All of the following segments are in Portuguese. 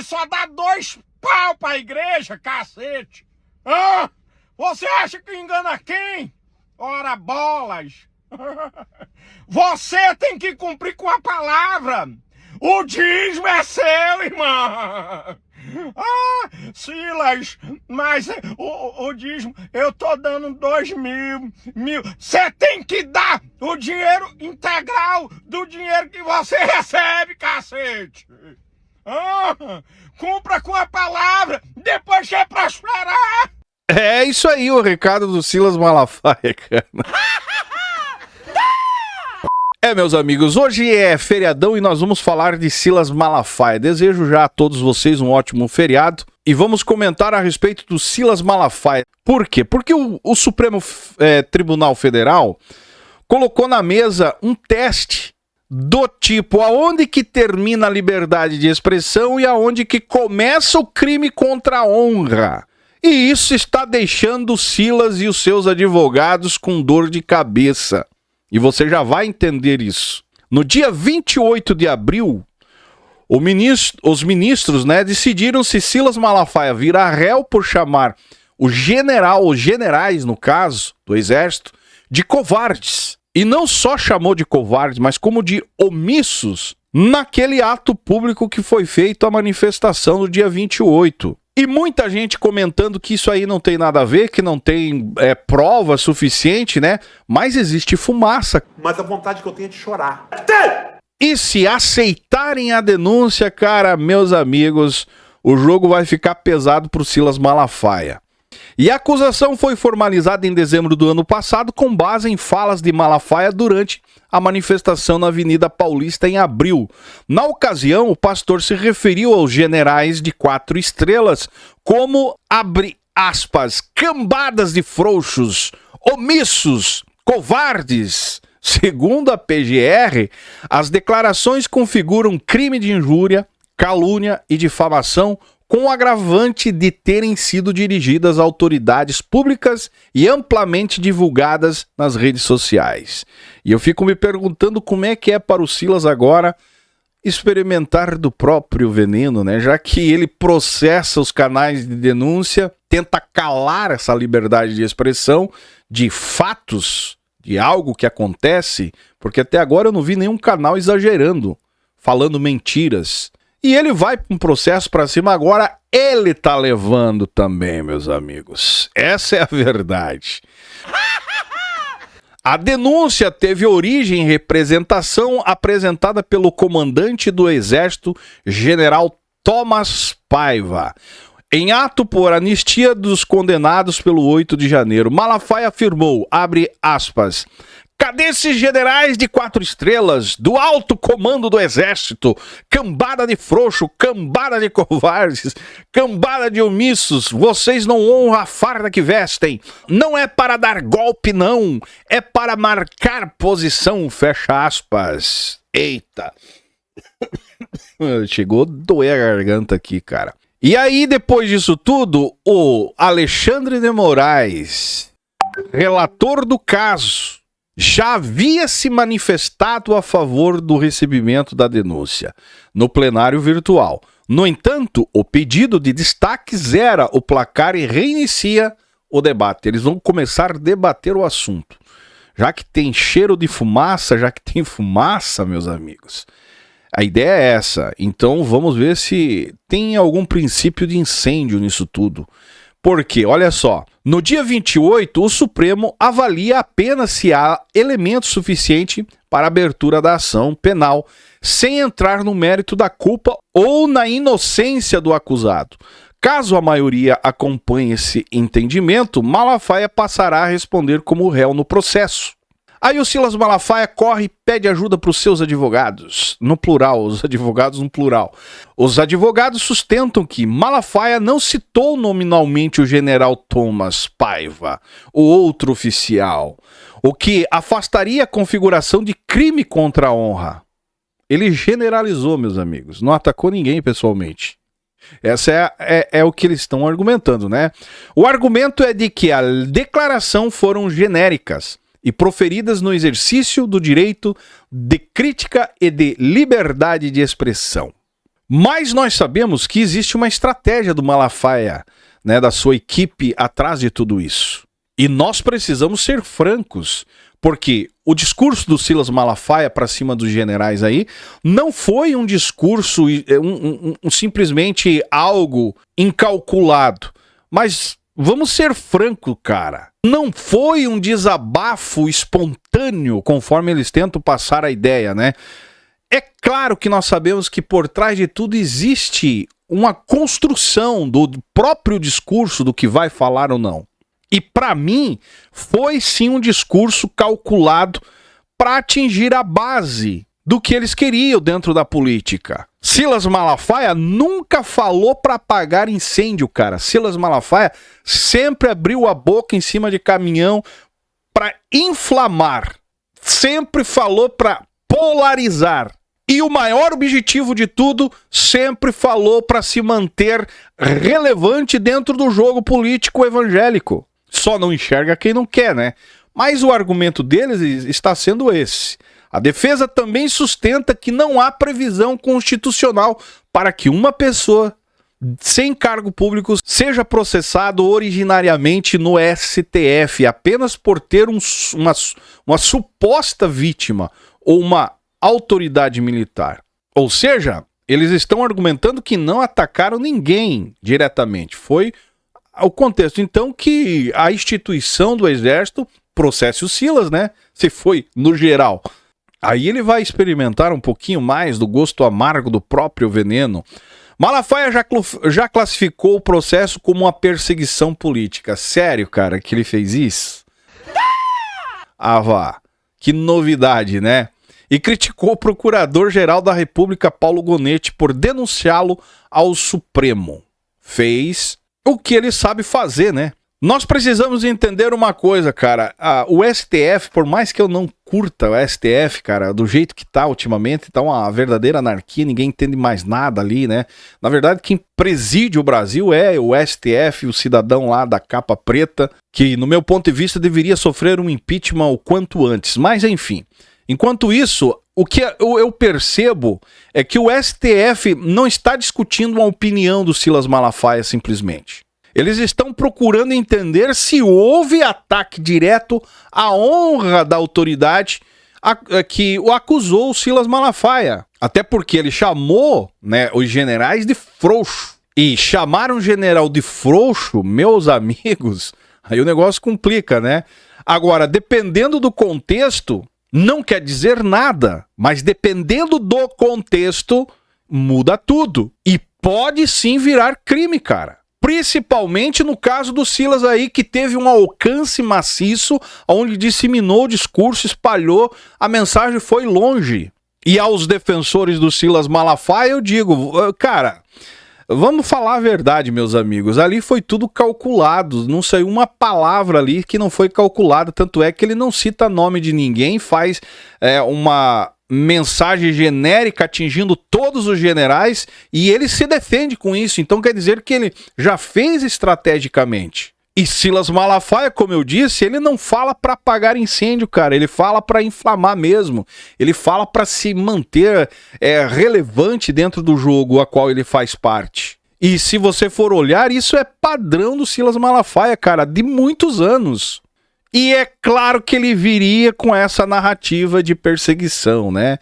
só dá 2 pau pra igreja, cacete. Ah, você acha que engana quem? Ora bolas. Você tem que cumprir com a palavra. O dízimo é seu, irmão. Ah, Silas, mas o dízimo, eu tô dando 2.000. Você tem que dar o dinheiro integral do dinheiro que você recebe, cacete. Ah, cumpra com a palavra, depois quer prosperar. É isso aí, o recado do Silas Malafaia, cara. Meus amigos, hoje é feriadão e nós vamos falar de Silas Malafaia. Desejo já a todos vocês um ótimo feriado e vamos comentar a respeito do Silas Malafaia. Por quê? Porque o Supremo Tribunal Federal colocou na mesa um teste do tipo aonde que termina a liberdade de expressão e aonde que começa o crime contra a honra. E isso está deixando o Silas e os seus advogados com dor de cabeça. E você já vai entender isso. No dia 28 de abril, os ministros decidiram se Silas Malafaia virá réu por chamar os generais, no caso, do Exército, de covardes. E não só chamou de covardes, mas como de omissos naquele ato público que foi feito a manifestação no dia 28. E muita gente comentando que isso aí não tem nada a ver, que não tem prova suficiente, né? Mas existe fumaça. Mas a vontade que eu tenho é de chorar. E se aceitarem a denúncia, cara, meus amigos, o jogo vai ficar pesado pro Silas Malafaia. E a acusação foi formalizada em dezembro do ano passado com base em falas de Malafaia durante a manifestação na Avenida Paulista em abril. Na ocasião, o pastor se referiu aos generais de 4 estrelas como, abre aspas, cambadas de frouxos, omissos, covardes. Segundo a PGR, as declarações configuram crime de injúria, calúnia e difamação com o agravante de terem sido dirigidas a autoridades públicas e amplamente divulgadas nas redes sociais. E eu fico me perguntando como é que é para o Silas agora experimentar do próprio veneno, né? Já que ele processa os canais de denúncia, tenta calar essa liberdade de expressão de fatos, de algo que acontece, porque até agora eu não vi nenhum canal exagerando, falando mentiras. E ele vai para um processo para cima agora, ele tá levando também, meus amigos. Essa é a verdade. A denúncia teve origem em representação apresentada pelo comandante do Exército, General Thomas Paiva. Em ato por anistia dos condenados pelo 8 de janeiro, Malafaia afirmou, abre aspas, cadê esses generais de 4 estrelas, do alto comando do Exército? Cambada de frouxo, cambada de covardes, cambada de omissos, vocês não honram a farda que vestem. Não é para dar golpe, não. É para marcar posição, fecha aspas. Eita. Chegou a doer a garganta aqui, cara. E aí, depois disso tudo, o Alexandre de Moraes, relator do caso, já havia se manifestado a favor do recebimento da denúncia no plenário virtual. No entanto, o pedido de destaque zera o placar e reinicia o debate. Eles vão começar a debater o assunto. Já que tem cheiro de fumaça, meus amigos, a ideia é essa. Então vamos ver se tem algum princípio de incêndio nisso tudo. Porque, olha só, no dia 28, o Supremo avalia apenas se há elemento suficiente para a abertura da ação penal, sem entrar no mérito da culpa ou na inocência do acusado. Caso a maioria acompanhe esse entendimento, Malafaia passará a responder como réu no processo. Aí o Silas Malafaia corre e pede ajuda para os seus advogados, no plural, os advogados no plural. Os advogados sustentam que Malafaia não citou nominalmente o general Thomas Paiva, o outro oficial, o que afastaria a configuração de crime contra a honra. Ele generalizou, meus amigos, não atacou ninguém pessoalmente. Essa é o que eles estão argumentando, né? O argumento é de que a declaração foram genéricas e proferidas no exercício do direito de crítica e de liberdade de expressão. Mas nós sabemos que existe uma estratégia do Malafaia, né, da sua equipe atrás de tudo isso. E nós precisamos ser francos, porque o discurso do Silas Malafaia para cima dos generais aí não foi um discurso simplesmente algo incalculado. Mas vamos ser francos, cara. Não foi um desabafo espontâneo, conforme eles tentam passar a ideia, né? É claro que nós sabemos que por trás de tudo existe uma construção do próprio discurso do que vai falar ou não. E para mim, foi sim um discurso calculado para atingir a base do que eles queriam dentro da política. Silas Malafaia nunca falou para apagar incêndio, cara. Silas Malafaia sempre abriu a boca em cima de caminhão para inflamar. Sempre falou para polarizar. E o maior objetivo de tudo, sempre falou para se manter relevante dentro do jogo político evangélico. Só não enxerga quem não quer, né? Mas o argumento deles está sendo esse. A defesa também sustenta que não há previsão constitucional para que uma pessoa sem cargo público seja processado originariamente no STF apenas por ter uma suposta vítima ou uma autoridade militar. Ou seja, eles estão argumentando que não atacaram ninguém diretamente. Foi o contexto, então, que a instituição do Exército processe o Silas, né? Se foi no geral. Aí ele vai experimentar um pouquinho mais do gosto amargo do próprio veneno. Malafaia já classificou o processo como uma perseguição política. Sério, cara, que ele fez isso? Ah, vá. Que novidade, né? E criticou o Procurador-Geral da República, Paulo Gonetti, por denunciá-lo ao Supremo. Fez o que ele sabe fazer, né? Nós precisamos entender uma coisa, cara. O STF, por mais que eu não curta o STF, cara, do jeito que tá ultimamente, tá uma verdadeira anarquia, ninguém entende mais nada ali, né? Na verdade, quem preside o Brasil é o STF, o cidadão lá da capa preta, que, no meu ponto de vista, deveria sofrer um impeachment o quanto antes. Mas, enfim. Enquanto isso, o que eu percebo é que o STF não está discutindo uma opinião do Silas Malafaia simplesmente. Eles estão procurando entender se houve ataque direto à honra da autoridade que o acusou o Silas Malafaia. Até porque ele chamou, né, os generais de frouxo. E chamar um general de frouxo, meus amigos, aí o negócio complica, né? Agora, dependendo do contexto, não quer dizer nada, mas dependendo do contexto, muda tudo. E pode sim virar crime, cara. Principalmente no caso do Silas aí, que teve um alcance maciço, onde disseminou o discurso, espalhou, a mensagem foi longe. E aos defensores do Silas Malafaia eu digo, cara, vamos falar a verdade, meus amigos, ali foi tudo calculado, não saiu uma palavra ali que não foi calculada, tanto é que ele não cita nome de ninguém, faz uma mensagem genérica atingindo todos os generais e ele se defende com isso, então quer dizer que ele já fez estrategicamente. E Silas Malafaia, como eu disse, ele não fala para apagar incêndio, cara, ele fala para inflamar mesmo, ele fala para se manter relevante dentro do jogo a qual ele faz parte. E se você for olhar, isso é padrão do Silas Malafaia, cara, de muitos anos. E é claro que ele viria com essa narrativa de perseguição, né?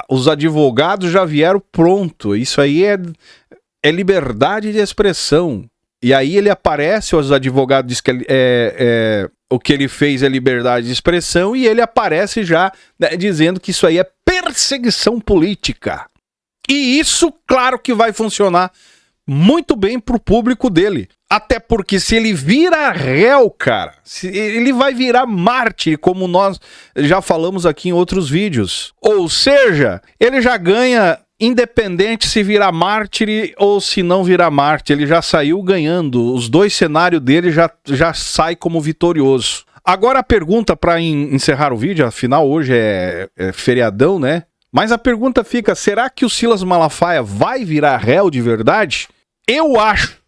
Os advogados já vieram pronto. Isso aí é liberdade de expressão. E aí ele aparece, os advogados dizem que o que ele fez é liberdade de expressão, e ele aparece já, né, dizendo que isso aí é perseguição política. E isso, claro que vai funcionar muito bem pro público dele. Até porque se ele vira réu, cara, ele vai virar mártir, como nós já falamos aqui em outros vídeos. Ou seja, ele já ganha independente se virar mártir ou se não virar mártir. Ele já saiu ganhando. Os dois cenários dele já sai como vitorioso. Agora a pergunta para encerrar o vídeo, afinal hoje é feriadão, né? Mas a pergunta fica, será que o Silas Malafaia vai virar réu de verdade? Eu acho.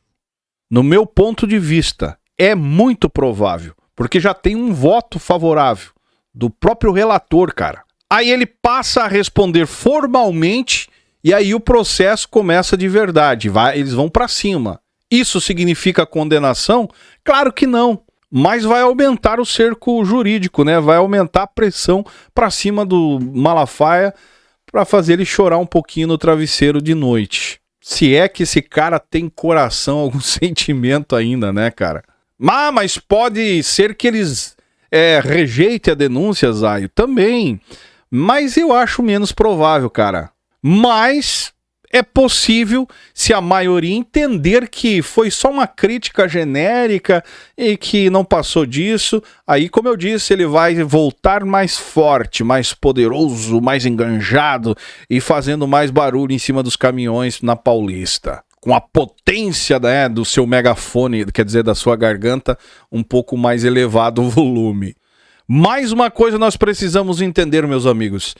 No meu ponto de vista, é muito provável, porque já tem um voto favorável do próprio relator, cara. Aí ele passa a responder formalmente E aí o processo começa de verdade, eles vão para cima. Isso significa condenação? Claro que não. Mas vai aumentar o cerco jurídico, né? Vai aumentar a pressão para cima do Malafaia para fazer ele chorar um pouquinho no travesseiro de noite. Se é que esse cara tem coração, algum sentimento ainda, né, cara? Mas pode ser que eles rejeitem a denúncia, Zaio, também. Mas eu acho menos provável, cara. Mas é possível se a maioria entender que foi só uma crítica genérica e que não passou disso. Aí, como eu disse, ele vai voltar mais forte, mais poderoso, mais enganjado e fazendo mais barulho em cima dos caminhões na Paulista. Com a potência, né, do seu megafone, quer dizer, da sua garganta, um pouco mais elevado o volume. Mais uma coisa nós precisamos entender, meus amigos.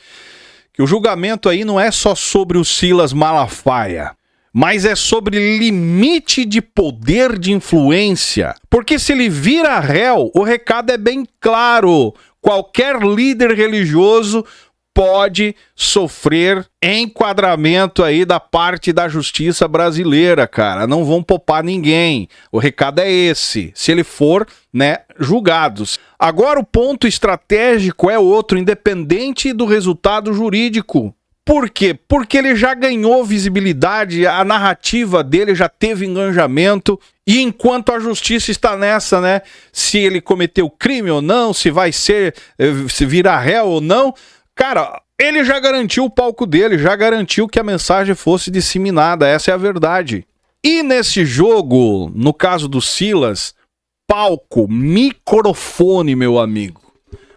Que o julgamento aí não é só sobre o Silas Malafaia, mas é sobre limite de poder de influência. Porque se ele vira réu, o recado é bem claro. Qualquer líder religioso pode sofrer enquadramento aí da parte da justiça brasileira, cara. Não vão poupar ninguém. O recado é esse. Se ele for, né, julgado. Agora o ponto estratégico é outro, independente do resultado jurídico. Por quê? Porque ele já ganhou visibilidade, a narrativa dele já teve engajamento, e enquanto a justiça está nessa, né, se ele cometeu crime ou não, se vai ser, se virar réu ou não, cara, ele já garantiu o palco dele, já garantiu que a mensagem fosse disseminada, essa é a verdade. E nesse jogo, no caso do Silas, palco, microfone, meu amigo,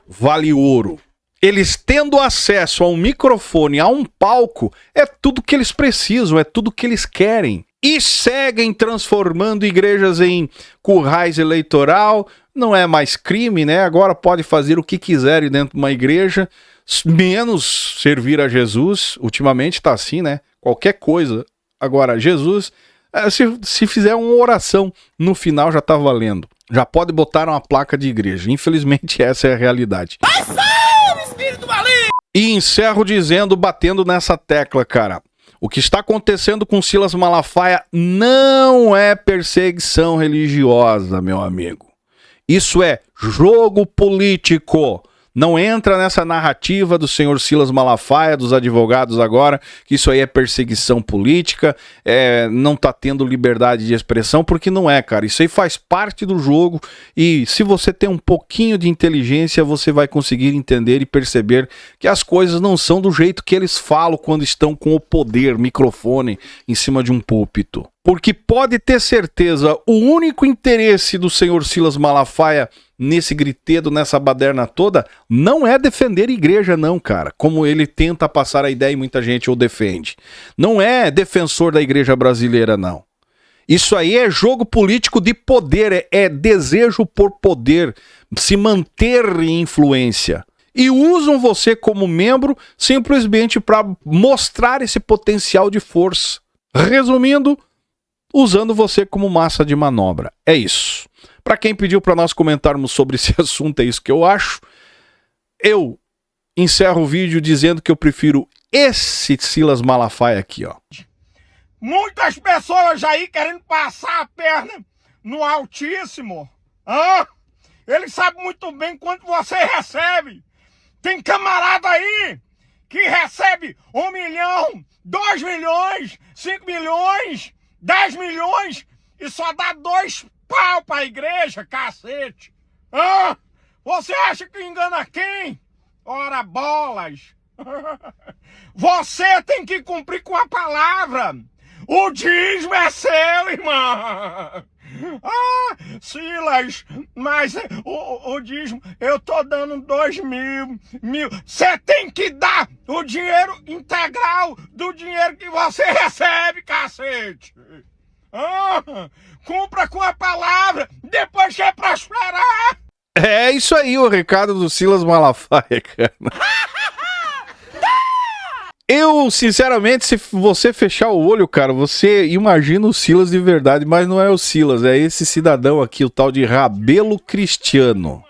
vale ouro. Eles tendo acesso a um microfone, a um palco, é tudo que eles precisam, é tudo que eles querem. E seguem transformando igrejas em currais eleitoral, não é mais crime, né? Agora pode fazer o que quiserem dentro de uma igreja, menos servir a Jesus. Ultimamente está assim, né? Qualquer coisa. Agora, Jesus, se fizer uma oração no final já está valendo. Já pode botar uma placa de igreja. Infelizmente essa é a realidade. E encerro dizendo, batendo nessa tecla, cara. O que está acontecendo com Silas Malafaia não é perseguição religiosa, meu amigo. Isso é jogo político. Não entra nessa narrativa do senhor Silas Malafaia, dos advogados agora, que isso aí é perseguição política, não tá tendo liberdade de expressão, porque não é, cara. Isso aí faz parte do jogo e se você tem um pouquinho de inteligência, você vai conseguir entender e perceber que as coisas não são do jeito que eles falam quando estão com o poder, microfone, em cima de um púlpito. Porque pode ter certeza, o único interesse do senhor Silas Malafaia nesse gritedo, nessa baderna toda, não é defender a igreja não, cara, como ele tenta passar a ideia e muita gente o defende. Não é defensor da igreja brasileira, não. Isso aí é jogo político de poder, é desejo por poder, se manter em influência. E usam você como membro simplesmente para mostrar esse potencial de força. Resumindo, usando você como massa de manobra. É isso. Para quem pediu para nós comentarmos sobre esse assunto, é isso que eu acho. Eu encerro o vídeo dizendo que eu prefiro esse Silas Malafaia aqui, ó. Muitas pessoas aí querendo passar a perna no Altíssimo. Ele sabe muito bem quanto você recebe. Tem camarada aí que recebe 1 milhão, 2 milhões, 5 milhões, 10 milhões e só dá 2 pau pra igreja, cacete. Você acha que engana quem? Ora bolas. Você tem que cumprir com a palavra. O dízimo é seu, irmão. Silas, mas o dízimo, eu tô dando 2 mil. Você tem que dar o dinheiro integral do dinheiro que você recebe, cacete. Cumpra com a palavra, depois quer prosperar. É isso aí, o recado do Silas Malafaia, cara. Eu, sinceramente, se você fechar o olho, cara, você imagina o Silas de verdade, mas não é o Silas, é esse cidadão aqui, o tal de Rabelo Cristiano.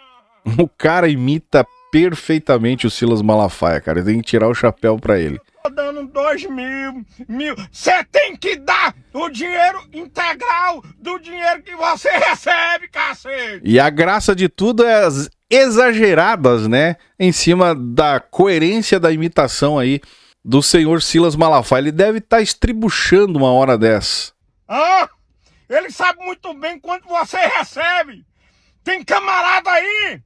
O cara imita perfeitamente o Silas Malafaia, cara. Tem que tirar o chapéu pra ele. Tô dando 2 mil. Você tem que dar o dinheiro integral do dinheiro que você recebe, cacete. E a graça de tudo é as exageradas, né? Em cima da coerência da imitação aí do senhor Silas Malafaia. Ele deve estar estribuchando uma hora dessa. Ah, ele sabe muito bem quanto você recebe. Tem camarada aí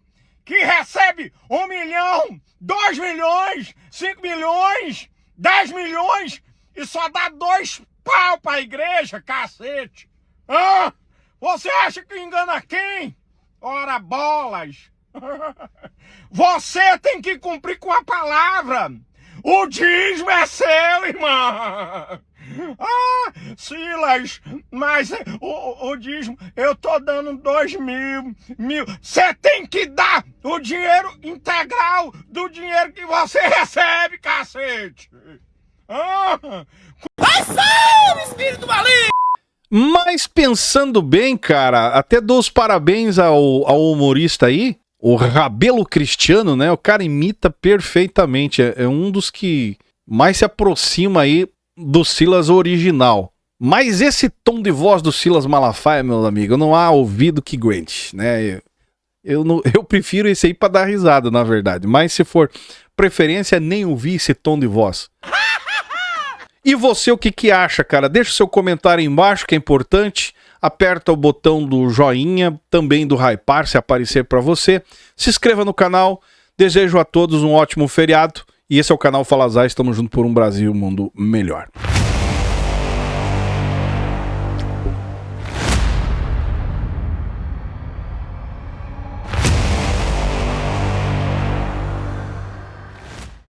que recebe 1 milhão, 2 milhões, 5 milhões, 10 milhões e só dá 2 pau pra igreja, cacete. Ah, você acha que engana quem? Ora bolas. Você tem que cumprir com a palavra. O dízimo é seu, irmão. Ah, Silas, mas o dízimo, eu tô dando 2 mil. Você tem que dar o dinheiro integral do dinheiro que você recebe, cacete. Ah. Vai ser, espírito maligno! Mas pensando bem, cara, até dou os parabéns ao humorista aí, o Rabelo Cristiano, né? O cara imita perfeitamente. É um dos que mais se aproxima aí do Silas original. Mas esse tom de voz do Silas Malafaia, meu amigo, não há ouvido que aguente, né? Eu prefiro esse aí pra dar risada, na verdade. Mas se for preferência, nem ouvir esse tom de voz. E você, o que acha, cara? Deixa o seu comentário aí embaixo, que é importante. Aperta o botão do joinha, também do hypar, se aparecer pra você. Se inscreva no canal. Desejo a todos um ótimo feriado. E esse é o canal Fala Zay, estamos juntos por um Brasil e um mundo melhor.